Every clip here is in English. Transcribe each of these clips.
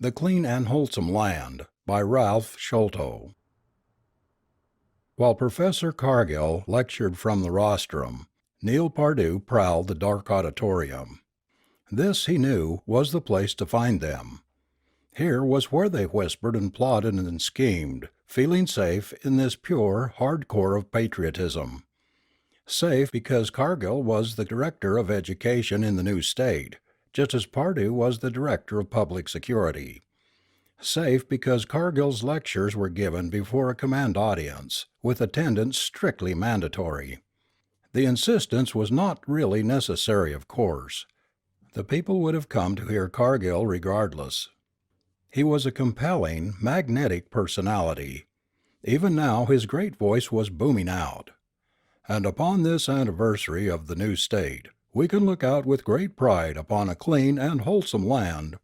The Clean and Wholesome Land by Ralph Sholto. While Professor Cargill lectured from the rostrum, Neil Pardo prowled the dark auditorium. This, he knew, was the place to find them. Here was where they whispered and plotted and schemed, feeling safe in this pure, hard core of patriotism. Safe because Cargill was the director of education in the new state, just as Pardo was the director of public security. Safe because Cargill's lectures were given before a command audience, with attendance strictly mandatory. The insistence was not really necessary, of course. The people would have come to hear Cargill regardless. He was a compelling, magnetic personality. Even now his great voice was booming out. And upon this anniversary of the new state, we can look out with great pride upon a clean and wholesome land.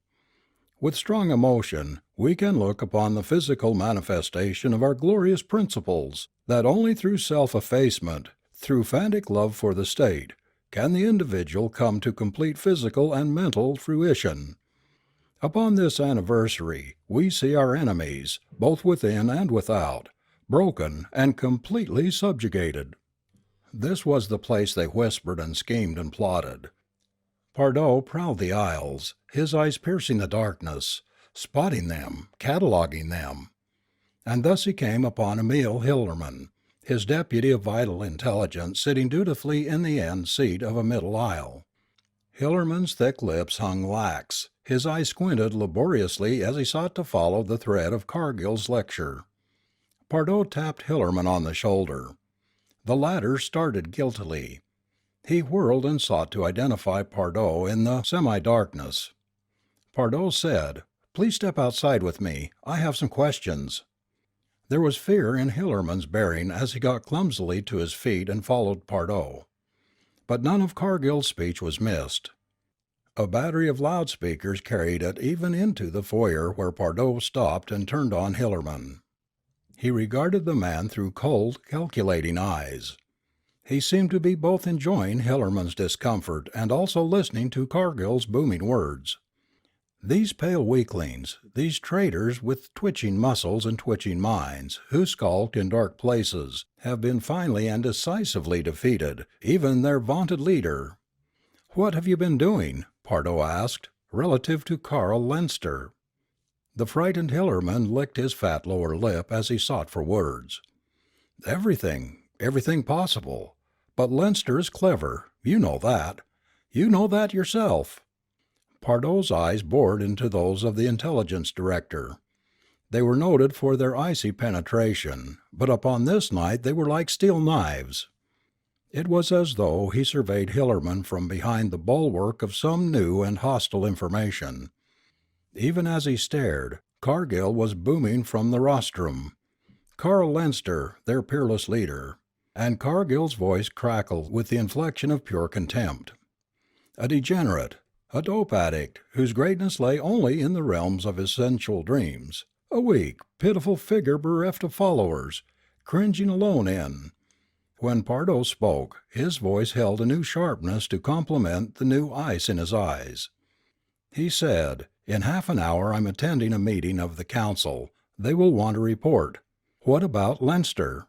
With strong emotion, we can look upon the physical manifestation of our glorious principles, that only through self-effacement, through frantic love for the state, can the individual come to complete physical and mental fruition. Upon this anniversary, we see our enemies, both within and without, broken and completely subjugated. This was the place they whispered and schemed and plotted. Pardo prowled the aisles, his eyes piercing the darkness, spotting them, cataloguing them. And thus he came upon Emil Hillerman, his deputy of vital intelligence, sitting dutifully in the end seat of a middle aisle. Hillerman's thick lips hung lax, his eyes squinted laboriously as he sought to follow the thread of Cargill's lecture. Pardo tapped Hillerman on the shoulder. The latter started guiltily. He whirled and sought to identify Pardo in the semi-darkness. Pardo said, "Please step outside with me. I have some questions." There was fear in Hillerman's bearing as he got clumsily to his feet and followed Pardo. But none of Cargill's speech was missed. A battery of loudspeakers carried it even into the foyer, where Pardo stopped and turned on Hillerman. He regarded the man through cold, calculating eyes. He seemed to be both enjoying Hillerman's discomfort and also listening to Cargill's booming words. These pale weaklings, these traitors with twitching muscles and twitching minds, who skulked in dark places, have been finally and decisively defeated, even their vaunted leader. "What have you been doing?" Pardo asked, relative to Karl Lenster. The frightened Hillerman licked his fat lower lip as he sought for words. Everything possible. But Lenster is clever. You know that. You know that yourself." Pardo's eyes bored into those of the intelligence director. They were noted for their icy penetration, but upon this night they were like steel knives. It was as though he surveyed Hillerman from behind the bulwark of some new and hostile information. Even as he stared, Cargill was booming from the rostrum. Karl Lenster, their peerless leader, and Cargill's voice crackled with the inflection of pure contempt. A degenerate, a dope addict, whose greatness lay only in the realms of his sensual dreams, a weak, pitiful figure bereft of followers, cringing alone in. When Pardo spoke, his voice held a new sharpness to complement the new ice in his eyes. He said, "In half an hour I'm attending a meeting of the council. They will want a report. What about Lenster?"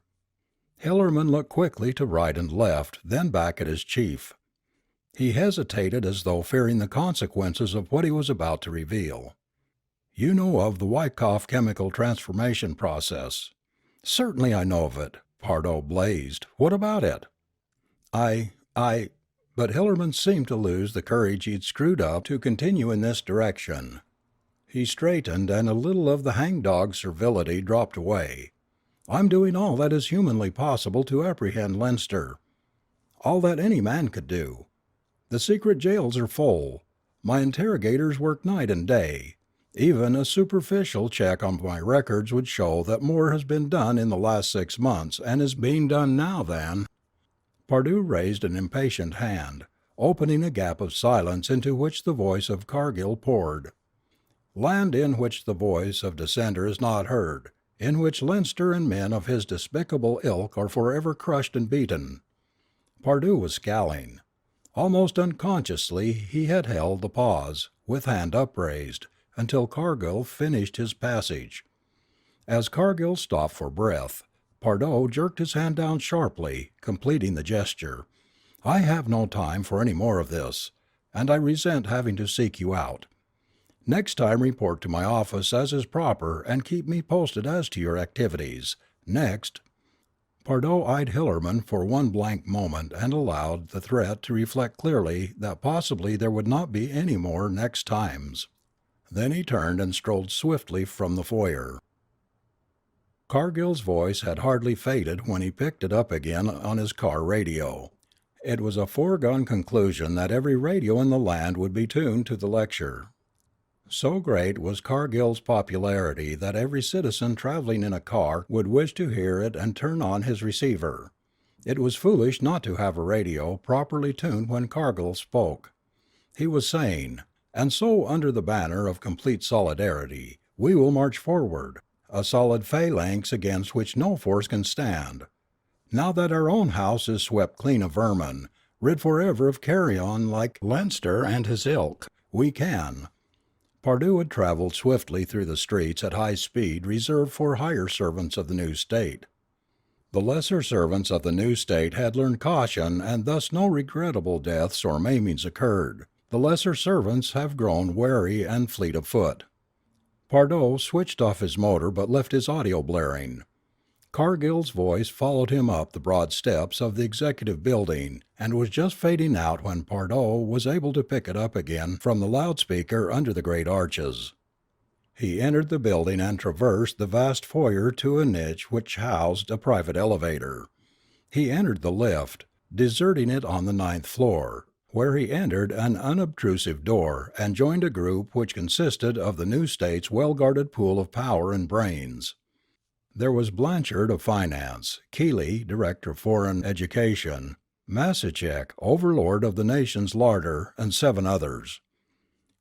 Hillerman looked quickly to right and left, then back at his chief. He hesitated as though fearing the consequences of what he was about to reveal. "You know of the Wycoff chemical transformation process." "Certainly I know of it." Pardo blazed. "What about it?" I... But Hillerman seemed to lose the courage he'd screwed up to continue in this direction. He straightened, and a little of the hangdog servility dropped away. "I'm doing all that is humanly possible to apprehend Lenster. All that any man could do. The secret jails are full. My interrogators work night and day. Even a superficial check on my records would show that more has been done in the last 6 months and is being done now than—" Pardo raised an impatient hand, opening a gap of silence into which the voice of Cargill poured. "Land in which the voice of dissenter is not heard, in which Lenster and men of his despicable ilk are forever crushed and beaten." Pardo was scowling. Almost unconsciously he had held the pause, with hand upraised, until Cargill finished his passage. As Cargill stopped for breath, Pardo jerked his hand down sharply, completing the gesture. "I have no time for any more of this, and I resent having to seek you out. Next time report to my office as is proper and keep me posted as to your activities. Next." Pardo eyed Hillerman for one blank moment and allowed the threat to reflect clearly that possibly there would not be any more next times. Then he turned and strolled swiftly from the foyer. Cargill's voice had hardly faded when he picked it up again on his car radio. It was a foregone conclusion that every radio in the land would be tuned to the lecture. So great was Cargill's popularity that every citizen traveling in a car would wish to hear it and turn on his receiver. It was foolish not to have a radio properly tuned when Cargill spoke. He was saying, "And so under the banner of complete solidarity, we will march forward, a solid phalanx against which no force can stand. Now that our own house is swept clean of vermin, rid forever of carrion like Leinster and his ilk, we can." Pardo had traveled swiftly through the streets at high speed reserved for higher servants of the new state. The lesser servants of the new state had learned caution, and thus no regrettable deaths or maimings occurred. The lesser servants have grown wary and fleet of foot. Pardo switched off his motor but left his audio blaring. Cargill's voice followed him up the broad steps of the executive building, and was just fading out when Pardo was able to pick it up again from the loudspeaker under the great arches. He entered the building and traversed the vast foyer to a niche which housed a private elevator. He entered the lift, deserting it on the 9th floor, where he entered an unobtrusive door and joined a group which consisted of the new state's well-guarded pool of power and brains. There was Blanchard of Finance, Keeley, Director of Foreign Education, Masachek, Overlord of the nation's larder, and 7 others.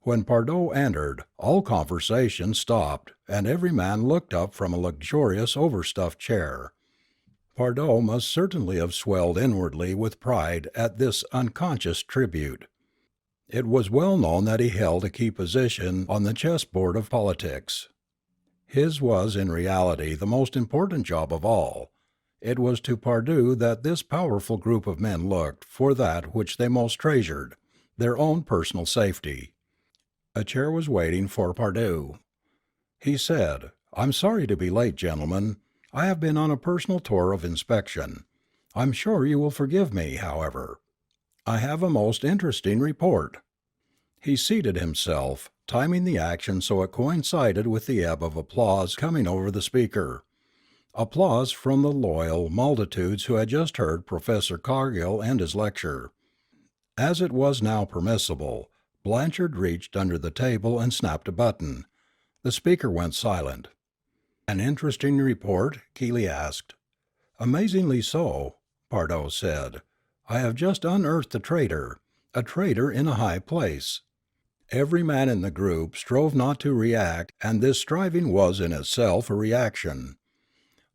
When Pardo entered, all conversation stopped, and every man looked up from a luxurious overstuffed chair. Pardo must certainly have swelled inwardly with pride at this unconscious tribute. It was well known that he held a key position on the chessboard of politics. His was in reality the most important job of all. It was to Pardo that this powerful group of men looked for that which they most treasured, their own personal safety. A chair was waiting for Pardo. He said, "I'm sorry to be late, gentlemen. I have been on a personal tour of inspection. I'm sure you will forgive me, however. I have a most interesting report." He seated himself, timing the action so it coincided with the ebb of applause coming over the speaker. Applause from the loyal multitudes who had just heard Professor Cargill end his lecture. As it was now permissible, Blanchard reached under the table and snapped a button. The speaker went silent. "An interesting report?" Keeley asked. "Amazingly so," Pardo said. "I have just unearthed a traitor in a high place." Every man in the group strove not to react, and this striving was in itself a reaction.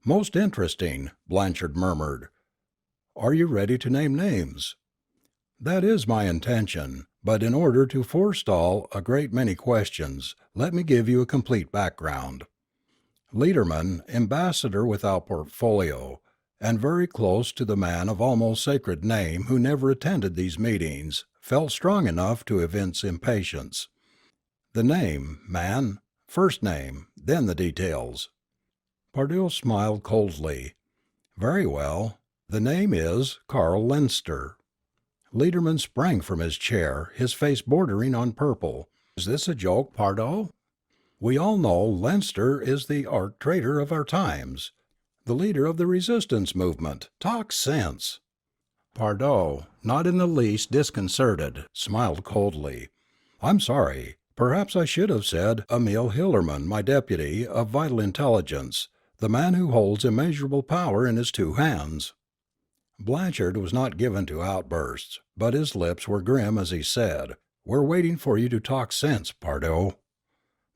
"Most interesting," Blanchard murmured. "Are you ready to name names?" "That is my intention, but in order to forestall a great many questions, let me give you a complete background. Hillerman, ambassador without portfolio, and very close to the man of almost sacred name who never attended these meetings, felt strong enough to evince impatience. The name, man, first name, then the details." Pardo smiled coldly. "Very well. The name is Carl Leinster." Hillerman sprang from his chair, his face bordering on purple. "Is this a joke, Pardo? We all know Leinster is the arch traitor of our times, the leader of the resistance movement. Talk sense." Pardo, not in the least disconcerted, smiled coldly. "I'm sorry. Perhaps I should have said Emil Hillerman, my deputy, of vital intelligence, the man who holds immeasurable power in his 2 hands." Blanchard was not given to outbursts, but his lips were grim as he said, "We're waiting for you to talk sense, Pardo.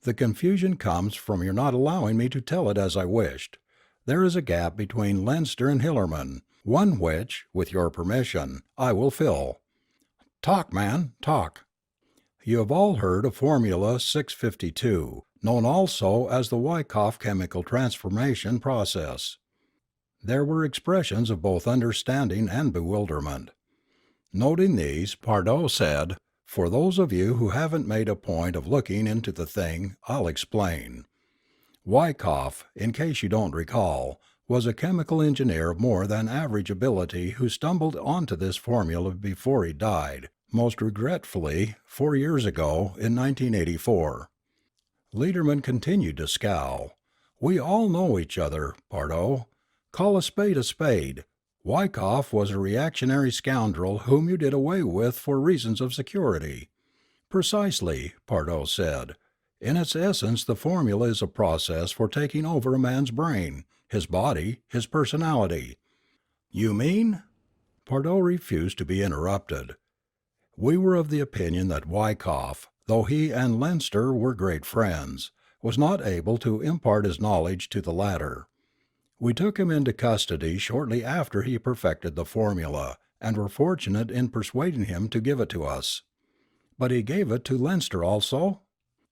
The confusion comes from your not allowing me to tell it as I wished. There is a gap between Leinster and Hillerman, one which, with your permission, I will fill." "Talk, man, talk." You have all heard of Formula 652, known also as the Wycoff chemical transformation process. There were expressions of both understanding and bewilderment. Noting these, Pardo said, "For those of you who haven't made a point of looking into the thing, I'll explain. Wycoff, in case you don't recall, was a chemical engineer of more than average ability who stumbled onto this formula before he died, most regretfully, 4 years ago, in 1984. Liederman continued to scowl. "We all know each other, Pardo. Call a spade a spade. Wycoff was a reactionary scoundrel whom you did away with for reasons of security." "Precisely," Pardo said. "In its essence the formula is a process for taking over a man's brain, his body, his personality." "You mean—" Pardo refused to be interrupted. "We were of the opinion that Wycoff, though he and Leinster were great friends, was not able to impart his knowledge to the latter. We took him into custody shortly after he perfected the formula, and were fortunate in persuading him to give it to us." "But he gave it to Leinster also?"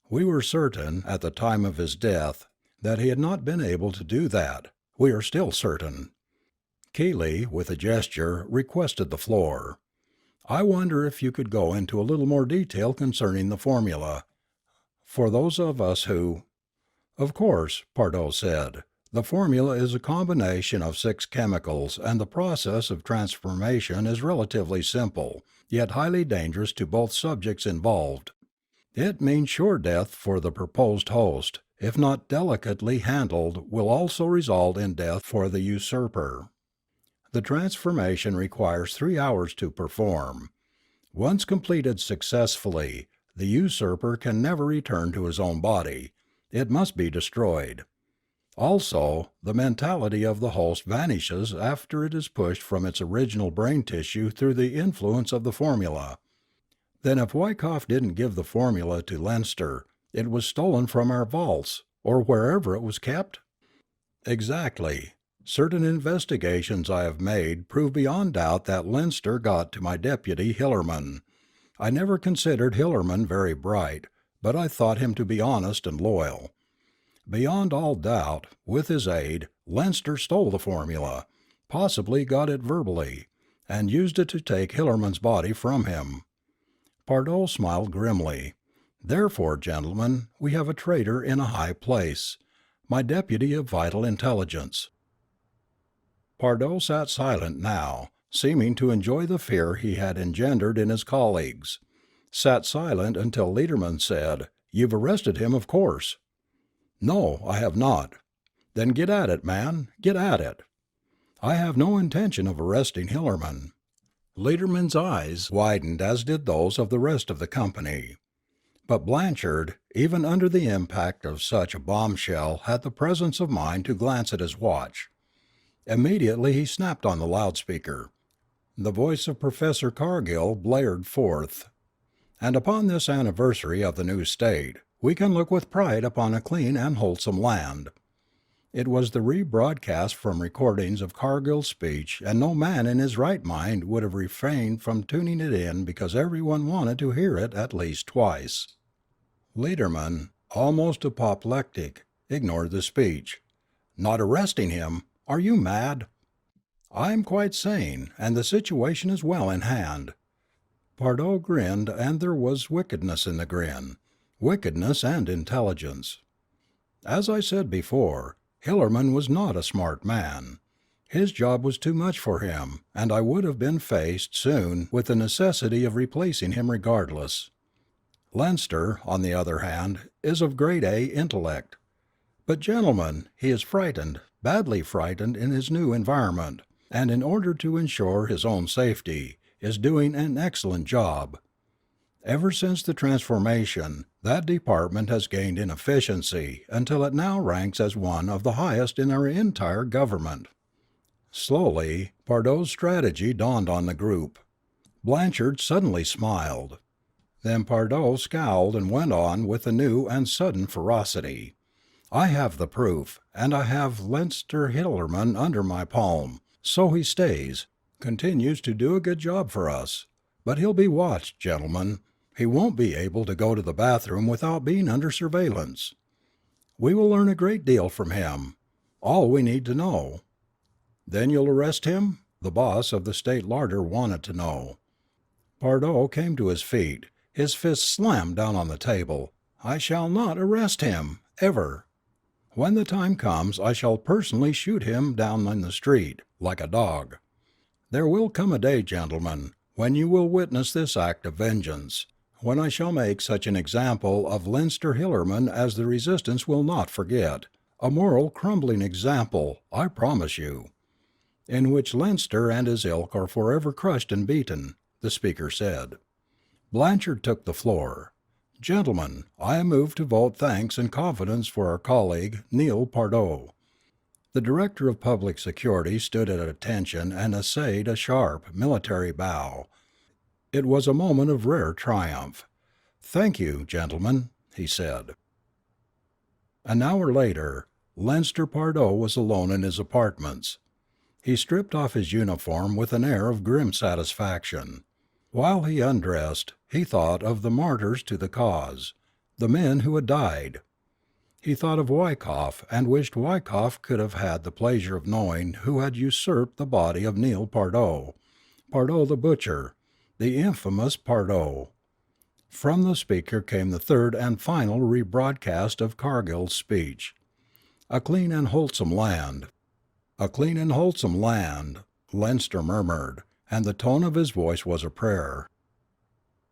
"We were certain, at the time of his death, that he had not been able to do that. We are still certain." Keeley, with a gesture, requested the floor. "I wonder if you could go into a little more detail concerning the formula, for those of us who—" "Of course," Pardo said. "The formula is a combination of 6 chemicals, and the process of transformation is relatively simple, yet highly dangerous to both subjects involved. It means sure death for the proposed host, if not delicately handled will also result in death for the usurper. The transformation requires 3 hours to perform. Once completed successfully, the usurper can never return to his own body. It must be destroyed. Also, the mentality of the host vanishes after it is pushed from its original brain tissue through the influence of the formula." "Then if Wycoff didn't give the formula to Leinster, it was stolen from our vaults, or wherever it was kept?" "Exactly. Certain investigations I have made prove beyond doubt that Leinster got to my deputy Hillerman. I never considered Hillerman very bright, but I thought him to be honest and loyal. Beyond all doubt, with his aid, Leinster stole the formula, possibly got it verbally, and used it to take Hillerman's body from him." Pardo smiled grimly. "Therefore, gentlemen, we have a traitor in a high place, my deputy of vital intelligence." Pardo sat silent now, seeming to enjoy the fear he had engendered in his colleagues. Sat silent until Liederman said, "You've arrested him, of course." "No, I have not." "Then get at it, man, get at it." "I have no intention of arresting Hillerman." Liederman's eyes widened as did those of the rest of the company. But Blanchard, even under the impact of such a bombshell, had the presence of mind to glance at his watch. Immediately he snapped on the loudspeaker. The voice of Professor Cargill blared forth. "And upon this anniversary of the new state, we can look with pride upon a clean and wholesome land." It was the rebroadcast from recordings of Cargill's speech, and no man in his right mind would have refrained from tuning it in because everyone wanted to hear it at least twice. Liederman, almost apoplectic, ignored the speech. "Not arresting him? Are you mad?" "I'm quite sane, and the situation is well in hand." Pardo grinned, and there was wickedness in the grin. Wickedness and intelligence. "As I said before, Hillerman was not a smart man. His job was too much for him, and I would have been faced soon with the necessity of replacing him regardless. Leinster, on the other hand, is of grade A intellect. But, gentlemen, he is frightened, badly frightened in his new environment, and in order to ensure his own safety, is doing an excellent job. Ever since the transformation, that department has gained in efficiency until it now ranks as one of the highest in our entire government." Slowly, Pardo's strategy dawned on the group. Blanchard suddenly smiled. Then Pardo scowled and went on with a new and sudden ferocity. "I have the proof, and I have Leinster Hillerman under my palm. So he stays, continues to do a good job for us. But he'll be watched, gentlemen. He won't be able to go to the bathroom without being under surveillance. We will learn a great deal from him. All we need to know." "Then you'll arrest him?" the boss of the state larder wanted to know. Pardo came to his feet, his fist slammed down on the table. "I shall not arrest him, ever. When the time comes I shall personally shoot him down in the street, like a dog. There will come a day, gentlemen, when you will witness this act of vengeance, when I shall make such an example of Leinster Hillerman as the resistance will not forget, a moral crumbling example, I promise you, in which Leinster and his ilk are forever crushed and beaten," the speaker said. Blanchard took the floor. "Gentlemen, I move to vote thanks and confidence for our colleague, Neil Pardo." The Director of Public Security stood at attention and essayed a sharp, military bow. It was a moment of rare triumph. "Thank you, gentlemen," he said. An hour later, Leinster Pardo was alone in his apartments. He stripped off his uniform with an air of grim satisfaction. While he undressed, he thought of the martyrs to the cause, the men who had died. He thought of Wycoff, and wished Wycoff could have had the pleasure of knowing who had usurped the body of Neil Pardo, Pardo the butcher, the infamous Pardo. From the speaker came the third and final rebroadcast of Cargill's speech. "A clean and wholesome land." "A clean and wholesome land," Leinster murmured, and the tone of his voice was a prayer.